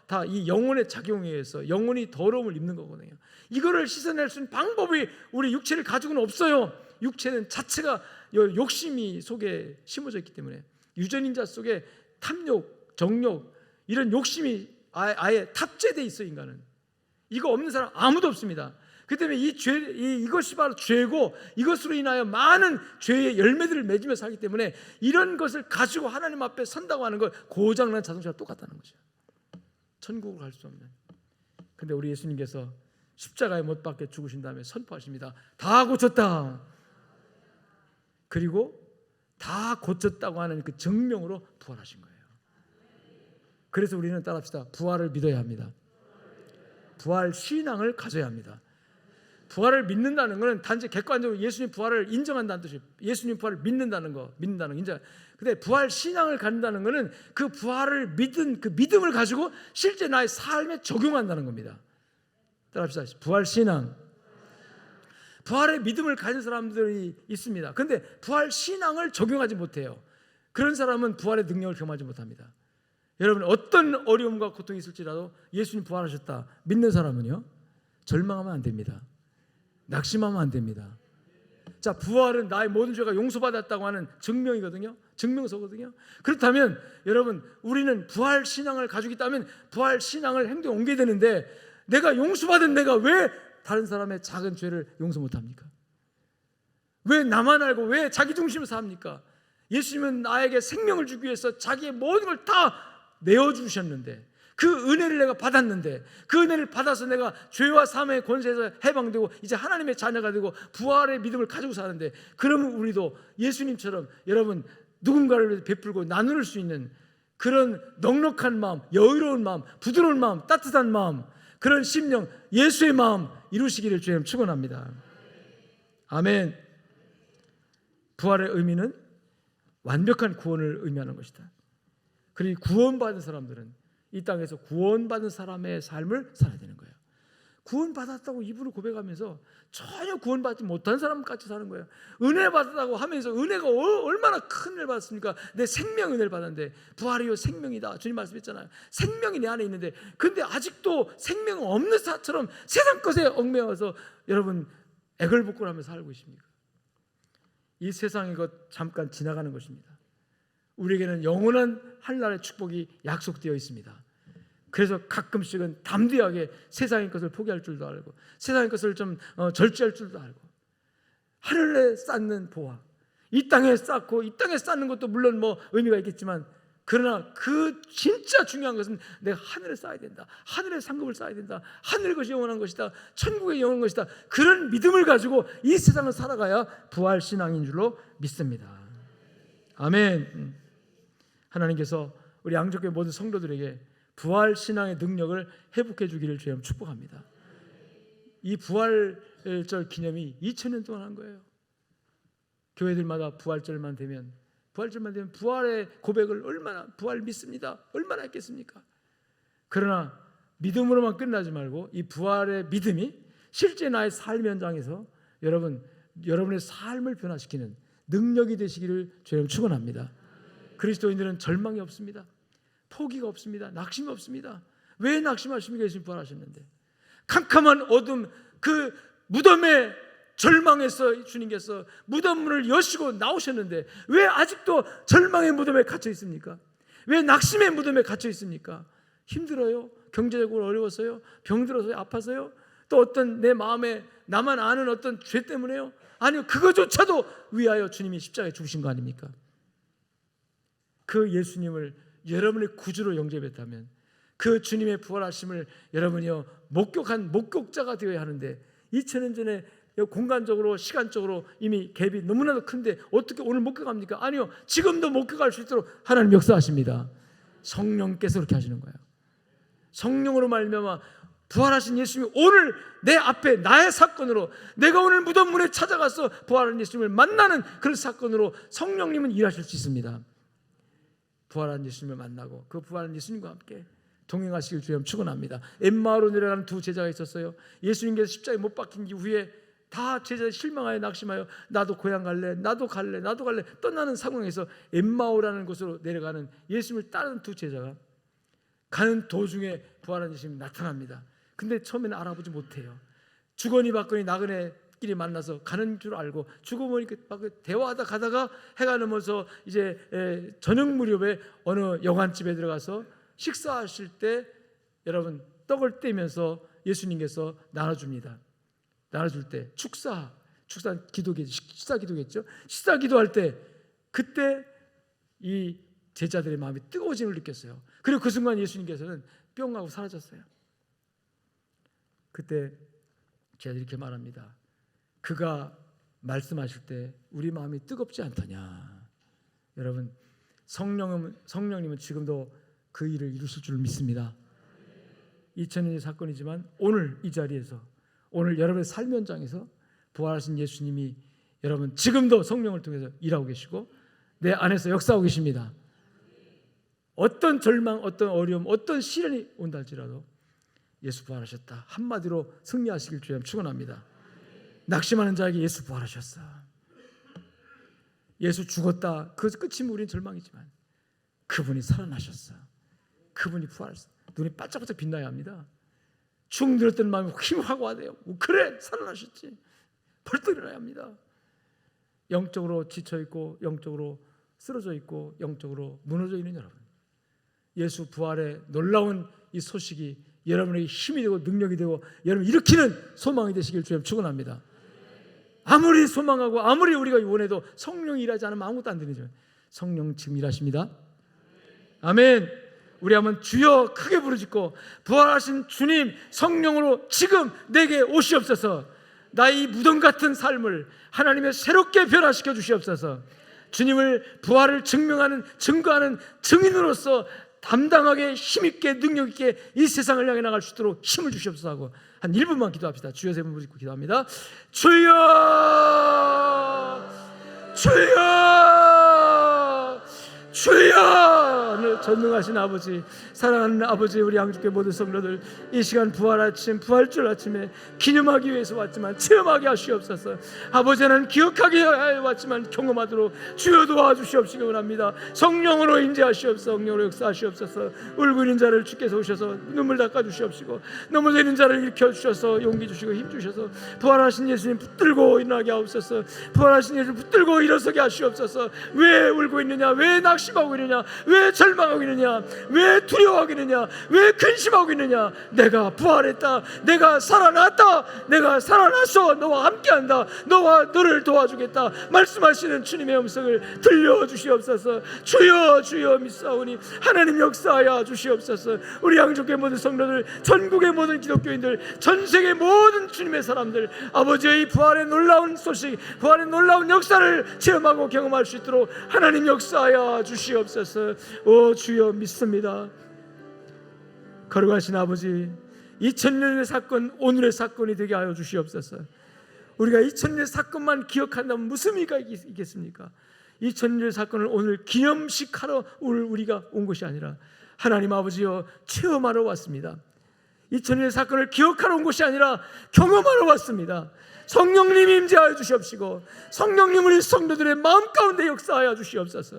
다 이 영혼의 작용에 의해서 영혼이 더러움을 입는 거거든요. 이거를 씻어낼 수 있는 방법이 우리 육체를 가지고는 없어요. 육체는 자체가 욕심이 속에 심어져 있기 때문에 유전인자 속에 탐욕, 정욕 이런 욕심이 아예 탑재되어 있어요. 인간은 이거 없는 사람 아무도 없습니다. 그 때문에 이것이 바로 죄고 이것으로 인하여 많은 죄의 열매들을 맺으며 살기 때문에 이런 것을 가지고 하나님 앞에 선다고 하는 것 고장난 자동차와 똑같다는 거죠. 천국으로 갈 수 없는. 그런데 우리 예수님께서 십자가에 못 박혀 죽으신 다음에 선포하십니다. 다 고쳤다. 그리고 다 고쳤다고 하는 그 증명으로 부활하신 거예요. 그래서 우리는 따라합시다. 부활을 믿어야 합니다. 부활 신앙을 가져야 합니다. 부활을 믿는다는 것은 단지 객관적으로 예수님 부활을 인정한다는 뜻이에요. 예수님 부활을 믿는다는 거, 인정. 근데 부활 신앙을 갖는다는 것은 그 부활을 믿은 그 믿음을 가지고 실제 나의 삶에 적용한다는 겁니다. 따라합시다. 부활 신앙. 부활의 믿음을 가진 사람들이 있습니다. 그런데 부활 신앙을 적용하지 못해요. 그런 사람은 부활의 능력을 경험하지 못합니다. 여러분 어떤 어려움과 고통이 있을지라도 예수님 부활하셨다 믿는 사람은요 절망하면 안 됩니다. 낙심하면 안 됩니다. 자, 부활은 나의 모든 죄가 용서받았다고 하는 증명이거든요. 증명서거든요. 그렇다면 여러분 우리는 부활 신앙을 가지고 있다면 부활 신앙을 행동에 옮겨야 되는데 내가 용서받은 내가 왜 다른 사람의 작은 죄를 용서 못합니까? 왜 나만 알고 왜 자기 중심으로 삽니까? 예수님은 나에게 생명을 주기 위해서 자기의 모든 걸 다 내어주셨는데 그 은혜를 내가 받았는데 그 은혜를 받아서 내가 죄와 사망의 권세에서 해방되고 이제 하나님의 자녀가 되고 부활의 믿음을 가지고 사는데 그러면 우리도 예수님처럼 여러분 누군가를 베풀고 나눌 수 있는 그런 넉넉한 마음, 여유로운 마음, 부드러운 마음, 따뜻한 마음 그런 심령, 예수의 마음 이루시기를 주님 축원합니다. 아멘. 부활의 의미는 완벽한 구원을 의미하는 것이다. 그리고 구원받은 사람들은 이 땅에서 구원받은 사람의 삶을 살아야 되는 거예요. 구원받았다고 입으로 고백하면서 전혀 구원받지 못한 사람같이 사는 거예요. 은혜 받았다고 하면서 은혜가 얼마나 큰 은혜를 받았습니까? 내 생명 은혜를 받았는데 부활이요 생명이다 주님 말씀했잖아요. 생명이 내 안에 있는데 근데 아직도 생명 없는 사처럼 세상 것에 얽매여서 여러분 애걸복걸하면서 살고 있습니까? 이 세상의 것 잠깐 지나가는 것입니다. 우리에게는 영원한 한날의 축복이 약속되어 있습니다. 그래서 가끔씩은 담대하게 세상의 것을 포기할 줄도 알고 세상의 것을 좀 절제할 줄도 알고 하늘에 쌓는 보화, 이 땅에 쌓고 이 땅에 쌓는 것도 물론 뭐 의미가 있겠지만 그러나 그 진짜 중요한 것은 내가 하늘에 쌓아야 된다. 하늘의 상급을 쌓아야 된다. 하늘의 것이 영원한 것이다. 천국의 영원한 것이다. 그런 믿음을 가지고 이 세상을 살아가야 부활 신앙인 줄로 믿습니다. 아멘. 하나님께서 우리 양적교회 모든 성도들에게 부활 신앙의 능력을 회복해 주기를 주님 축복합니다. 이 부활절 기념이 2000년 동안 한 거예요. 교회들마다 부활절만 되면 부활의 고백을 얼마나 부활 믿습니다. 얼마나 했겠습니까? 그러나 믿음으로만 끝나지 말고 이 부활의 믿음이 실제 나의 삶 현장에서 여러분의 삶을 변화시키는 능력이 되시기를 주님 축원합니다. 그리스도인들은 절망이 없습니다. 포기가 없습니다. 낙심이 없습니다. 왜 낙심하십니까? 예수님 부활하셨는데 캄캄한 어둠 그 무덤에 절망해서 주님께서 무덤 문을 여시고 나오셨는데 왜 아직도 절망의 무덤에 갇혀 있습니까? 왜 낙심의 무덤에 갇혀 있습니까? 힘들어요? 경제적으로 어려워서요? 병들어서요? 아파서요? 또 어떤 내 마음에 나만 아는 어떤 죄 때문에요? 아니요, 그거조차도 위하여 주님이 십자가에 죽으신 거 아닙니까? 그 예수님을 여러분의 구주로 영접했다면 그 주님의 부활하심을 여러분이요 목격한 목격자가 되어야 하는데 2000년 전에 공간적으로 시간적으로 이미 갭이 너무나도 큰데 어떻게 오늘 목격합니까? 아니요, 지금도 목격할 수 있도록 하나님 역사하십니다. 성령께서 그렇게 하시는 거예요. 성령으로 말미암아 부활하신 예수님이 오늘 내 앞에 나의 사건으로 내가 오늘 무덤 문에 찾아가서 부활한 예수님을 만나는 그런 사건으로 성령님은 일하실 수 있습니다. 부활한 예수님을 만나고 그 부활한 예수님과 함께 동행하시길 주님 축원합니다. 엠마오로 내려가는 두 제자가 있었어요. 예수님께서 십자가에 못 박힌 이후에 다 제자들이 실망하여 낙심하여 나도 고향 갈래, 나도 갈래 떠나는 상황에서 엠마오라는 곳으로 내려가는 예수님을 따르는 두 제자가 가는 도중에 부활한 예수님이 나타납니다. 근데 처음에는 알아보지 못해요. 주거니 받거니 나그네끼리 만나서 가는 줄 알고 주거니 대화하다 가다가 해가 넘어서 이제 저녁 무렵에 어느 여관집에 들어가서 식사하실 때 여러분 떡을 떼면서 예수님께서 나눠줍니다. 나눠줄 때 축사 기도겠죠. 식사 기도겠죠. 식사 기도할 때 그때 이 제자들의 마음이 뜨거워짐을 느꼈어요. 그리고 그 순간 예수님께서는 뿅 하고 사라졌어요. 그때 제자들이 이렇게 말합니다. 그가 말씀하실 때 우리 마음이 뜨겁지 않더냐. 여러분 성령님은 지금도 그 일을 이루실 줄 믿습니다. 2000년의 사건이지만 오늘 이 자리에서 오늘 여러분의 삶 현장에서 부활하신 예수님이 여러분 지금도 성령을 통해서 일하고 계시고 내 안에서 역사하고 계십니다. 어떤 절망, 어떤 어려움, 어떤 시련이 온다 할지라도 예수 부활하셨다 한마디로 승리하시길 주님 축원합니다. 낙심하는 자에게 예수 부활하셨어. 예수 죽었다 그 끝이면 우리는 절망이지만 그분이 살아나셨어. 그분이 부활했어. 눈이 반짝반짝 빛나야 합니다. 축 늘었던 마음이 힘 확 와대요. 그래 살아나셨지. 벌떡 일어나야 합니다. 영적으로 지쳐있고 영적으로 쓰러져 있고 영적으로 무너져 있는 여러분, 예수 부활의 놀라운 이 소식이 여러분에게 힘이 되고 능력이 되고 여러분 일으키는 소망이 되시길 주님 축원합니다. 아무리 소망하고 아무리 우리가 원해도 성령이 일하지 않으면 아무것도 안 되죠. 성령 지금 일하십니다. 아멘. 우리 한번 주여 크게 부르짖고 부활하신 주님 성령으로 지금 내게 오시옵소서. 나의 무덤 같은 삶을 하나님의 새롭게 변화시켜 주시옵소서. 주님을 부활을 증거하는 증인으로서 담당하게 힘있게 능력있게 이 세상을 향해 나갈 수 있도록 힘을 주시옵소서 하고 한 1분만 기도합시다. 주여 세 번 부르짖고 기도합니다. 주여 주여 주여 전능하신 아버지, 사랑하는 아버지, 우리 양주교회 모든 성도들 이 시간 부활 아침, 부활절 아침에 기념하기 위해서 왔지만 체험하게 하시옵소서. 아버지는 기억하게 왔지만 경험하도록 주여 도와주시옵시기 원합니다. 성령으로 인재하시옵소서. 성령으로 역사하시옵소서. 울고 있는 자를 주께서 오셔서 눈물 닦아주시옵시고, 넘어지는 자를 일으켜주셔서 용기 주시고 힘 주셔서 부활하신 예수님 붙들고 일어나게 하옵소서. 부활하신 예수님 붙들고 일어서게 하시옵소서. 왜 울고 있느냐, 왜 낙심하고 있느냐, 왜 절망하고 있느냐, 왜 두려워하고 있느냐, 왜 근심하고 있느냐. 내가 부활했다, 내가 살아났다, 내가 살아났어, 너와 함께한다, 너와 너를 도와주겠다 말씀하시는 주님의 음성을 들려주시옵소서. 주여 주여 믿사오니 하나님 역사하여 주시옵소서. 우리 양족의 모든 성도들, 전국의 모든 기독교인들, 전 세계 모든 주님의 사람들, 아버지의 부활의 놀라운 소식, 부활의 놀라운 역사를 체험하고 경험할 수 있도록 하나님 역사하여 주시옵소서. 오 주여 믿습니다. 거룩하신 아버지, 2000년의 사건 오늘의 사건이 되게 하여 주시옵소서. 우리가 2000년의 사건만 기억한다면 무슨 의미가 있겠습니까? 2000년의 사건을 오늘 기념식하러 우리가 온 것이 아니라 하나님 아버지여 체험하러 왔습니다. 2000년의 사건을 기억하러 온 것이 아니라 경험하러 왔습니다. 성령님이 임재하여 주시옵시고, 성령님 우리 성도들의 마음 가운데 역사하여 주시옵소서.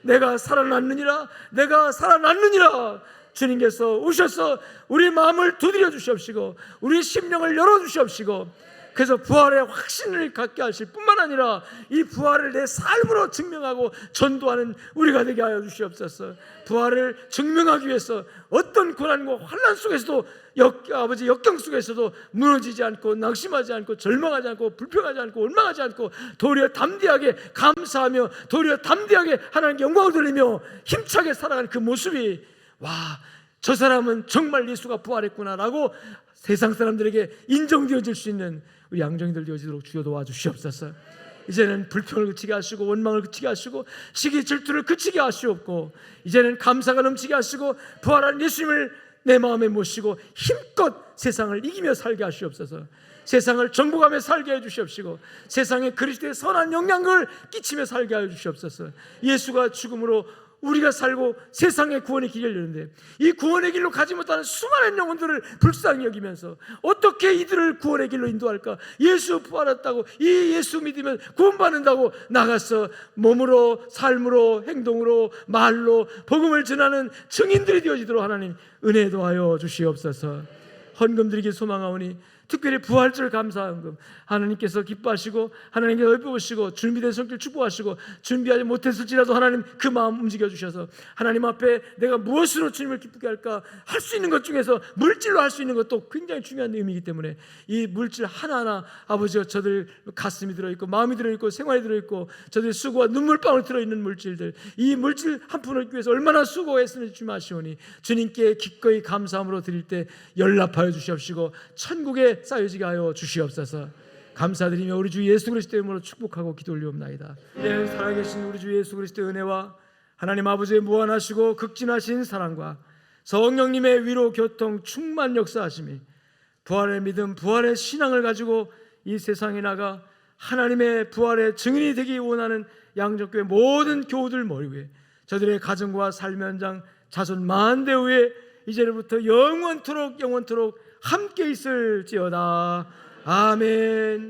내가 살아났느니라, 내가 살아났느니라. 주님께서 오셔서 우리 마음을 두드려 주시옵시고, 우리 심령을 열어 주시옵시고, 그래서 부활의 확신을 갖게 하실 뿐만 아니라 이 부활을 내 삶으로 증명하고 전도하는 우리가 되게 하여 주시옵소서. 부활을 증명하기 위해서 어떤 고난과 환난 속에서도 아버지 역경 속에서도 무너지지 않고 낙심하지 않고 절망하지 않고 불평하지 않고 원망하지 않고 도리어 담대하게 감사하며 도리어 담대하게 하나님께 영광을 돌리며 힘차게 살아가는 그 모습이, 와, 저 사람은 정말 예수가 부활했구나라고 세상 사람들에게 인정되어질 수 있는 우리 양정이들 되어지도록 주여 도와주시옵소서. 이제는 불평을 그치게 하시고 원망을 그치게 하시고 시기 질투를 그치게 하시옵고, 이제는 감사가 넘치게 하시고 부활한 예수님을 내 마음에 모시고 힘껏 세상을 이기며 살게 하시옵소서. 세상을 정복하며 살게 해주시옵시고, 세상에 그리스도의 선한 영향을 끼치며 살게 하여 주시옵소서. 예수가 죽음으로 우리가 살고 세상의 구원의 길을 여는데, 이 구원의 길로 가지 못하는 수많은 영혼들을 불쌍히 여기면서 어떻게 이들을 구원의 길로 인도할까? 예수 부활했다고, 이 예수 믿으면 구원받는다고 나가서 몸으로, 삶으로, 행동으로, 말로 복음을 전하는 증인들이 되어지도록 하나님 은혜 도하여 주시옵소서. 헌금 드리기 소망하오니 특별히 부활절 감사헌금 하나님께서 기뻐하시고 하나님께서 예뻐보시고 준비된 손길 축복하시고, 준비하지 못했을지라도 하나님 그 마음 움직여 주셔서 하나님 앞에 내가 무엇으로 주님을 기쁘게 할까, 할 수 있는 것 중에서 물질로 할 수 있는 것도 굉장히 중요한 의미이기 때문에 이 물질 하나하나 아버지와 저들 가슴이 들어있고 마음이 들어있고 생활이 들어있고 저들의 수고와 눈물방울 들어있는 물질들, 이 물질 한 푼을 얻기 위해서 얼마나 수고했으는지 주님 아시오니 주님께 기꺼이 감사함으로 드릴 때 연락하여 주시옵시고 천국에 쌓여지게 하여 주시옵소서. 감사드리며 우리 주 예수 그리스도의 이름으로 축복하고 기도 올리옵나이다. 이제는 살아계신 우리 주 예수 그리스도의 은혜와 하나님 아버지의 무한하시고 극진하신 사랑과 성령님의 위로 교통 충만 역사하심이, 부활의 믿음, 부활의 신앙을 가지고 이 세상에 나가 하나님의 부활의 증인이 되기 원하는 양적교회 모든 교우들 머리 위에, 저들의 가정과 삶의 현장 자손 만대 위에 이제부터 영원토록 함께 있을지어다. 아멘.